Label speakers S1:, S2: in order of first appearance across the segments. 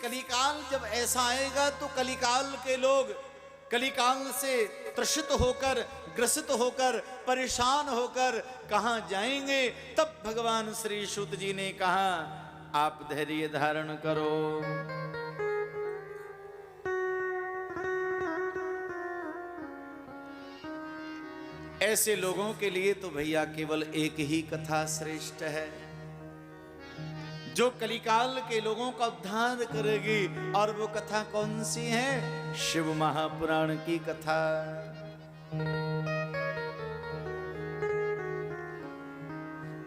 S1: कलिकाल जब ऐसा आएगा तो कलिकाल के लोग कलिकाल से त्रसित होकर, ग्रसित होकर, परेशान होकर कहां जाएंगे। तब भगवान श्री सूत जी ने कहा, आप धैर्य धारण करो। ऐसे लोगों के लिए तो भैया केवल एक ही कथा श्रेष्ठ है, जो कलिकाल के लोगों का उद्धार करेगी। और वो कथा कौन सी है? शिव महापुराण की कथा।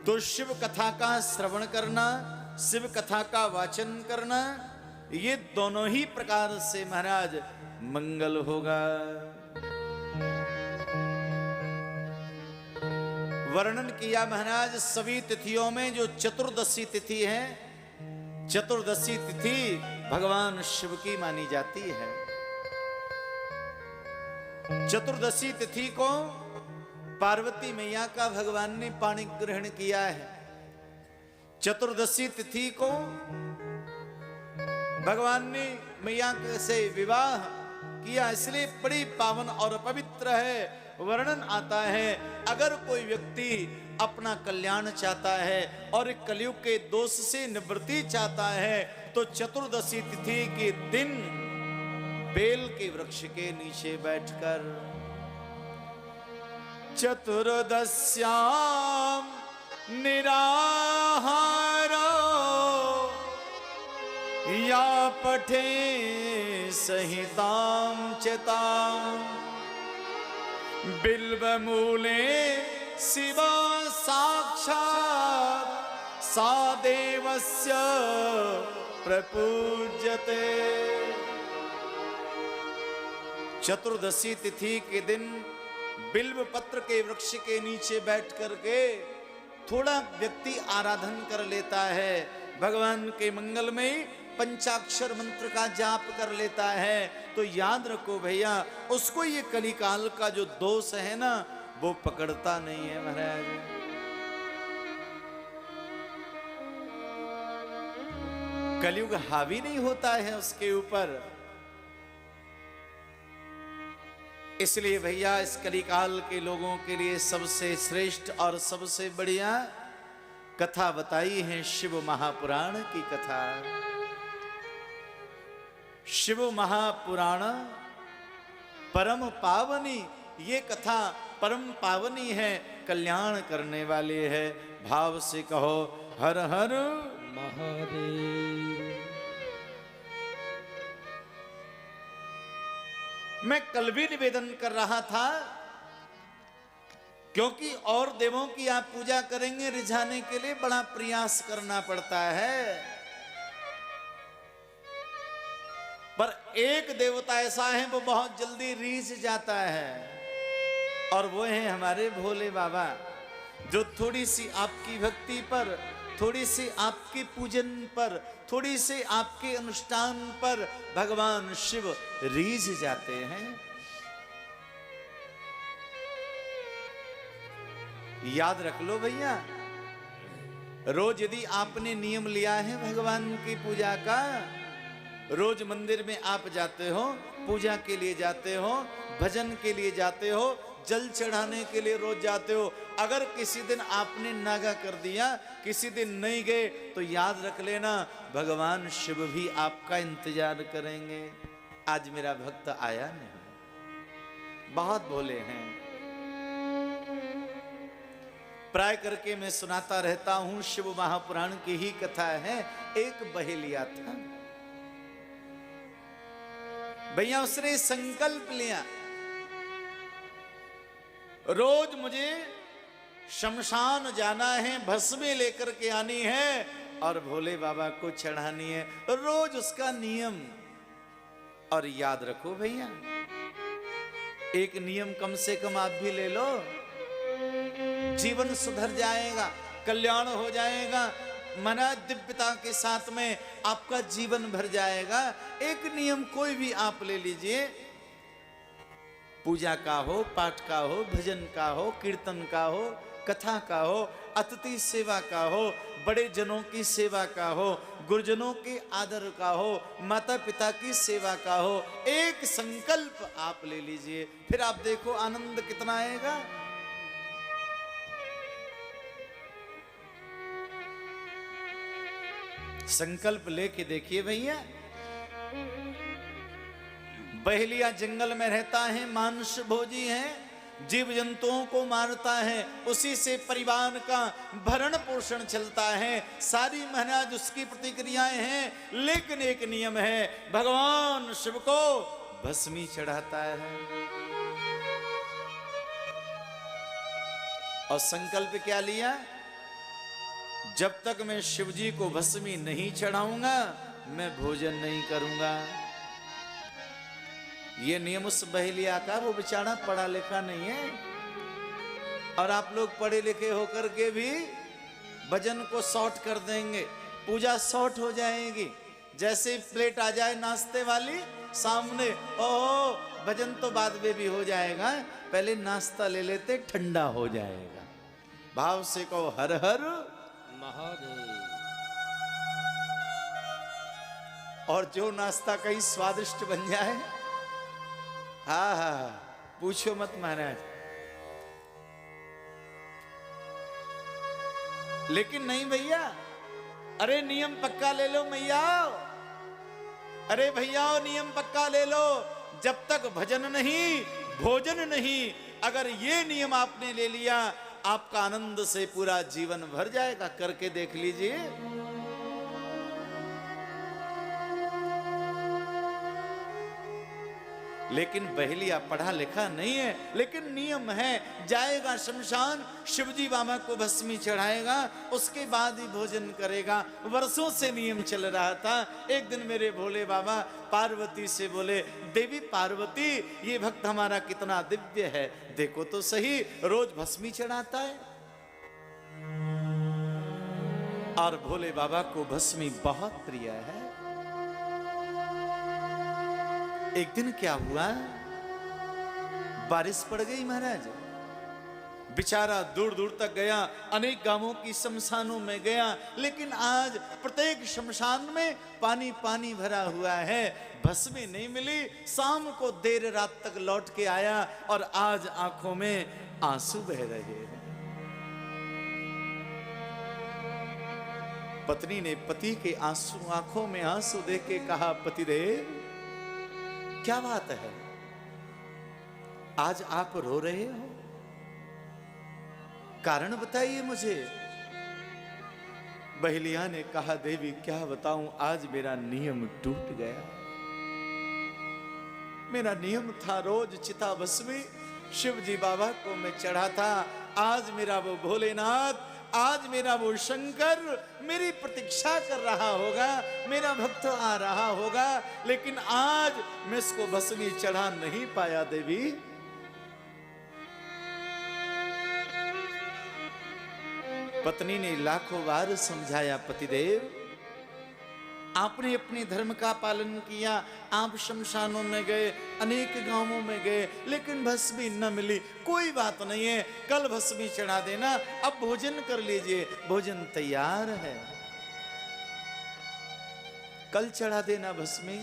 S1: तो शिव कथा का श्रवण करना, शिव कथा का वाचन करना, ये दोनों ही प्रकार से महाराज मंगल होगा। वर्णन किया महाराज सभी तिथियों में जो चतुर्दशी तिथि है, चतुर्दशी तिथि भगवान शिव की मानी जाती है। चतुर्दशी तिथि को पार्वती मैया का भगवान ने पाणी ग्रहण किया है। चतुर्दशी तिथि को भगवान ने मैया से विवाह किया, इसलिए बड़ी पावन और पवित्र है। वर्णन आता है, अगर कोई व्यक्ति अपना कल्याण चाहता है और कलयुग के दोष से निवृत्ति चाहता है तो चतुर्दशी तिथि के दिन बेल के वृक्ष के नीचे बैठकर चतुर्दश्यां निराहारो या पठे संहितां चितां बिल्वमूले शिवा साक्षात् सा देवस्य प्रपूज्यते। चतुर्दशी तिथि के दिन बिल्व पत्र के वृक्ष के नीचे बैठ करके थोड़ा व्यक्ति आराधन कर लेता है, भगवान के मंगल में पंचाक्षर मंत्र का जाप कर लेता है, तो याद रखो भैया उसको ये कलिकाल का जो दोष है ना वो पकड़ता नहीं है महाराज। कलयुग हावी नहीं होता है उसके ऊपर। इसलिए भैया इस कलिकाल के लोगों के लिए सबसे श्रेष्ठ और सबसे बढ़िया कथा बताई है शिव महापुराण की कथा। शिव महापुराण परम पावनी, ये कथा परम पावनी है, कल्याण करने वाले है। भाव से कहो हर हर महादेव। मैं कल भी निवेदन कर रहा था, क्योंकि और देवों की आप पूजा करेंगे रिझाने के लिए बड़ा प्रयास करना पड़ता है, पर एक देवता ऐसा है वो बहुत जल्दी रीझ जाता है, और वो है हमारे भोले बाबा, जो थोड़ी सी आपकी भक्ति पर, थोड़ी सी आपके पूजन पर, थोड़ी सी आपके अनुष्ठान पर भगवान शिव रीझ जाते हैं। याद रख लो भैया, रोज यदि आपने नियम लिया है भगवान की पूजा का, रोज मंदिर में आप जाते हो, पूजा के लिए जाते हो, भजन के लिए जाते हो, जल चढ़ाने के लिए रोज जाते हो, अगर किसी दिन आपने नागा कर दिया, किसी दिन नहीं गए, तो याद रख लेना भगवान शिव भी आपका इंतजार करेंगे। आज मेरा भक्त आया नहीं, बहुत भोले हैं। प्राय करके मैं सुनाता रहता हूं, शिव महापुराण की ही कथा है। एक बहेलिया था भैया, उसने संकल्प लिया रोज मुझे शमशान जाना है, भस्में लेकर के आनी है और भोले बाबा को चढ़ानी है, रोज उसका नियम। और याद रखो भैया, एक नियम कम से कम आप भी ले लो, जीवन सुधर जाएगा, कल्याण हो जाएगा, मना दिव्यता के साथ में आपका जीवन भर जाएगा। एक नियम कोई भी आप ले लीजिए, पूजा का हो, पाठ का हो, भजन का हो, कीर्तन का हो, कथा का हो, अतिथि सेवा का हो, बड़े जनों की सेवा का हो, गुरुजनों के आदर का हो, माता पिता की सेवा का हो, एक संकल्प आप ले लीजिए, फिर आप देखो आनंद कितना आएगा। संकल्प लेके देखिए भैया। बहेलिया जंगल में रहता है, मांस भोजी है, जीव जंतुओं को मारता है, उसी से परिवार का भरण पोषण चलता है, सारी महाराज उसकी प्रतिक्रियाएं हैं। लेकिन एक नियम है, भगवान शिव को भस्मी चढ़ाता है। और संकल्प क्या लिया? जब तक मैं शिव जी को भस्मी नहीं चढ़ाऊंगा मैं भोजन नहीं करूंगा। ये नियम उस बहेलिया का, वो बेचारा पढ़ा लिखा नहीं है। और आप लोग पढ़े लिखे होकर के भी भजन को शॉर्ट कर देंगे, पूजा शॉर्ट हो जाएगी। जैसे प्लेट आ जाए नाश्ते वाली सामने, ओ भजन तो बाद में भी हो जाएगा, पहले नाश्ता ले लेते, ठंडा हो जाएगा। भाव से कहो हर हर महादेव। और जो नाश्ता कहीं स्वादिष्ट बन जाए, हाँ हाँ पूछो मत महाराज। लेकिन नहीं भैया, अरे नियम पक्का ले लो मैया, अरे भैया नियम पक्का ले लो, जब तक भजन नहीं भोजन नहीं। अगर ये नियम आपने ले लिया, आपका आनंद से पूरा जीवन भर जाएगा। करके देख लीजिए। लेकिन बहेलिया पढ़ा लिखा नहीं है, लेकिन नियम है, जाएगा शमशान, शिवजी बाबा को भस्मी चढ़ाएगा, उसके बाद ही भोजन करेगा। वर्षों से नियम चल रहा था। एक दिन मेरे भोले बाबा पार्वती से बोले, देवी पार्वती ये भक्त हमारा कितना दिव्य है, देखो तो सही, रोज भस्मी चढ़ाता है। और भोले बाबा को भस्मी बहुत प्रिय है। एक दिन क्या हुआ, बारिश पड़ गई महाराज, बेचारा दूर दूर तक गया, अनेक गांवों की शमशानों में गया, लेकिन आज प्रत्येक शमशान में पानी पानी भरा हुआ है, भस्मी नहीं मिली। शाम को देर रात तक लौट के आया और आज आंखों में आंसू बह रहे हैं। पत्नी ने पति के आंसू, आंखों में आंसू देख के कहा, पतिदेव क्या बात है, आज आप रो रहे हो, कारण बताइए मुझे। बहेलिया ने कहा, देवी क्या बताऊं, आज मेरा नियम टूट गया। मेरा नियम था रोज चिता भस्मी शिव जी बाबा को मैं चढ़ा था। आज मेरा वो भोलेनाथ, आज मेरा वो शंकर मेरी प्रतीक्षा कर रहा होगा, मेरा भक्त आ रहा होगा, लेकिन आज मैं इसको भस्मी चढ़ा नहीं पाया। देवी पत्नी ने लाखों बार समझाया, पतिदेव आपने अपने धर्म का पालन किया, आप शमशानों में गए, अनेक गांवों में गए, लेकिन भस्मी न मिली। कोई बात नहीं है, कल भस्मी चढ़ा देना, अब भोजन कर लीजिए, भोजन तैयार है, कल चढ़ा देना भस्मी।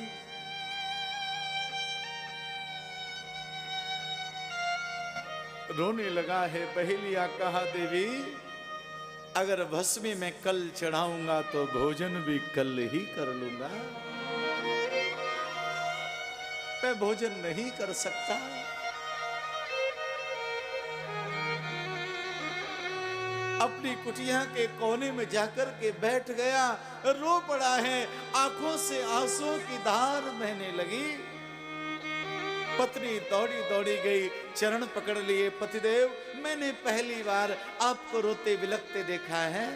S1: रोने लगा है बहेलिया, कहा, देवी अगर भस्मी मैं कल चढ़ाऊंगा तो भोजन भी कल ही कर लूंगा, मैं भोजन नहीं कर सकता। अपनी कुटिया के कोने में जाकर के बैठ गया, रो पड़ा है, आंखों से आंसुओं की धार बहने लगी। पत्नी दौड़ी दौड़ी गई, चरण पकड़ लिए, पतिदेव मैंने पहली बार आपको रोते बिलखते देखा है।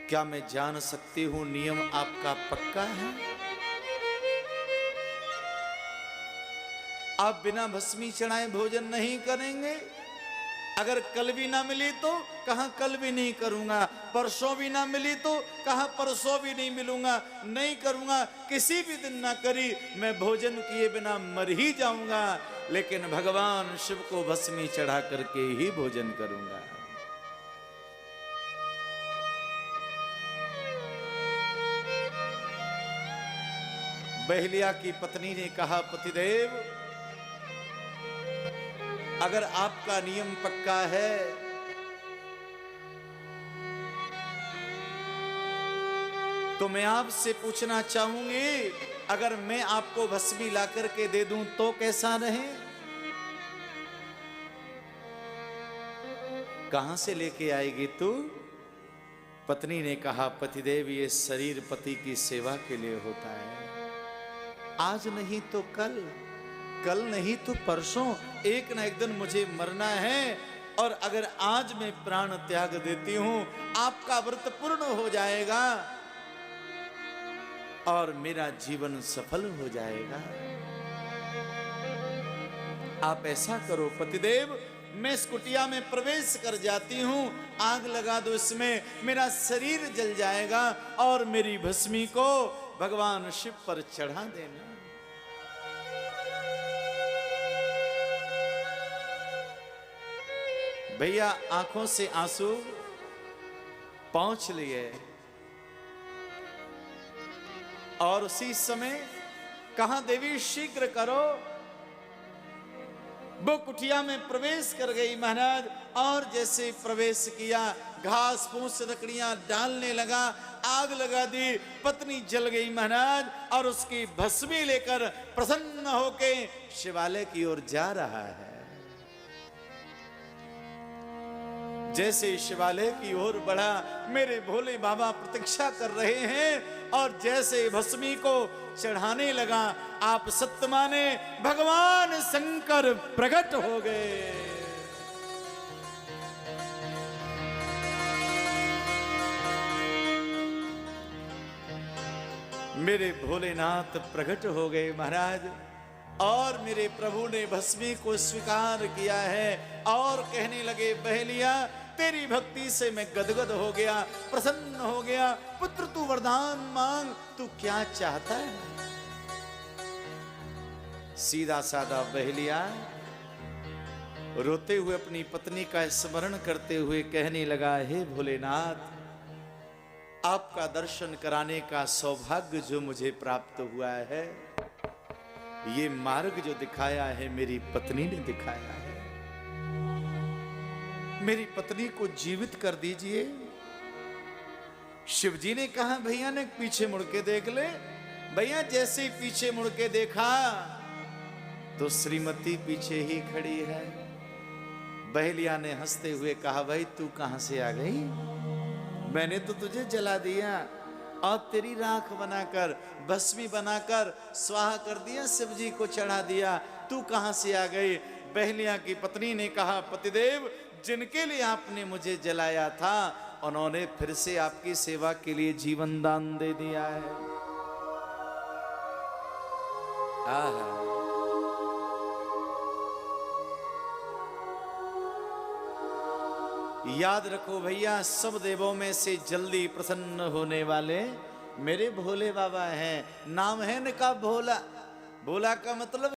S1: क्या मैं जान सकती हूं नियम आपका पक्का है? आप बिना भस्मी चढ़ाए भोजन नहीं करेंगे? अगर कल भी ना मिली तो कहा कल भी नहीं करूंगा, परसों भी ना मिली तो कहा परसों भी नहीं मिलूंगा, नहीं करूंगा, किसी भी दिन ना करी, मैं भोजन किए बिना मर ही जाऊंगा, लेकिन भगवान शिव को भस्मी चढ़ा करके ही भोजन करूंगा। बहलिया की पत्नी ने कहा, पतिदेव अगर आपका नियम पक्का है तो मैं आपसे पूछना चाहूंगी, अगर मैं आपको भस्मी ला करके दे दूं तो कैसा रहे? कहां से लेके आएगी तू? पत्नी ने कहा, पतिदेव ये शरीर पति की सेवा के लिए होता है, आज नहीं तो कल, कल नहीं तो परसों, एक ना एक दिन मुझे मरना है, और अगर आज मैं प्राण त्याग देती हूं आपका व्रत पूर्ण हो जाएगा और मेरा जीवन सफल हो जाएगा। आप ऐसा करो पतिदेव, मैं इस कुटिया में प्रवेश कर जाती हूं, आग लगा दो इसमें, मेरा शरीर जल जाएगा और मेरी भस्मी को भगवान शिव पर चढ़ा देना। भैया आंखों से आंसू पहुंच लिए और उसी समय कहा, देवी शीघ्र करो। वो कुटिया में प्रवेश कर गई महाराज, और जैसे प्रवेश किया घास फूस लकड़ियां डालने लगा, आग लगा दी, पत्नी जल गई महाराज, और उसकी भस्मी लेकर प्रसन्न होके शिवालय की ओर जा रहा है। जैसे शिवालय की ओर बढ़ा, मेरे भोले बाबा प्रतीक्षा कर रहे हैं, और जैसे भस्मी को चढ़ाने लगा, आप सत्य माने भगवान शंकर प्रकट हो गए। मेरे भोलेनाथ प्रकट हो गए महाराज, और मेरे प्रभु ने भस्मी को स्वीकार किया है और कहने लगे, बहलिया तेरी भक्ति से मैं गदगद हो गया, प्रसन्न हो गया, पुत्र तू वरदान मांग, तू क्या चाहता है? सीधा साधा बहलिया रोते हुए अपनी पत्नी का स्मरण करते हुए कहने लगा, हे भोलेनाथ, आपका दर्शन कराने का सौभाग्य जो मुझे प्राप्त हुआ है, ये मार्ग जो दिखाया है मेरी पत्नी ने दिखाया है, मेरी पत्नी को जीवित कर दीजिए। शिवजी ने कहा, भैया ने पीछे मुड़ के देख ले। भैया जैसे ही पीछे मुड़ के देखा तो श्रीमती पीछे ही खड़ी है। बहलिया ने हंसते हुए कहा, भाई तू कहां से आ गई? मैंने तो तुझे जला दिया और तेरी राख बनाकर, भस्मी बनाकर स्वाहा कर दिया, शिवजी को चढ़ा दिया, तू कहां से आ गई? बहलिया की पत्नी ने कहा, पतिदेव जिनके लिए आपने मुझे जलाया था उन्होंने फिर से आपकी सेवा के लिए जीवन दान दे दिया है। आहा, याद रखो भैया, सब देवों में से जल्दी प्रसन्न होने वाले मेरे भोले बाबा हैं। नाम है इनका भोला। भोला का मतलब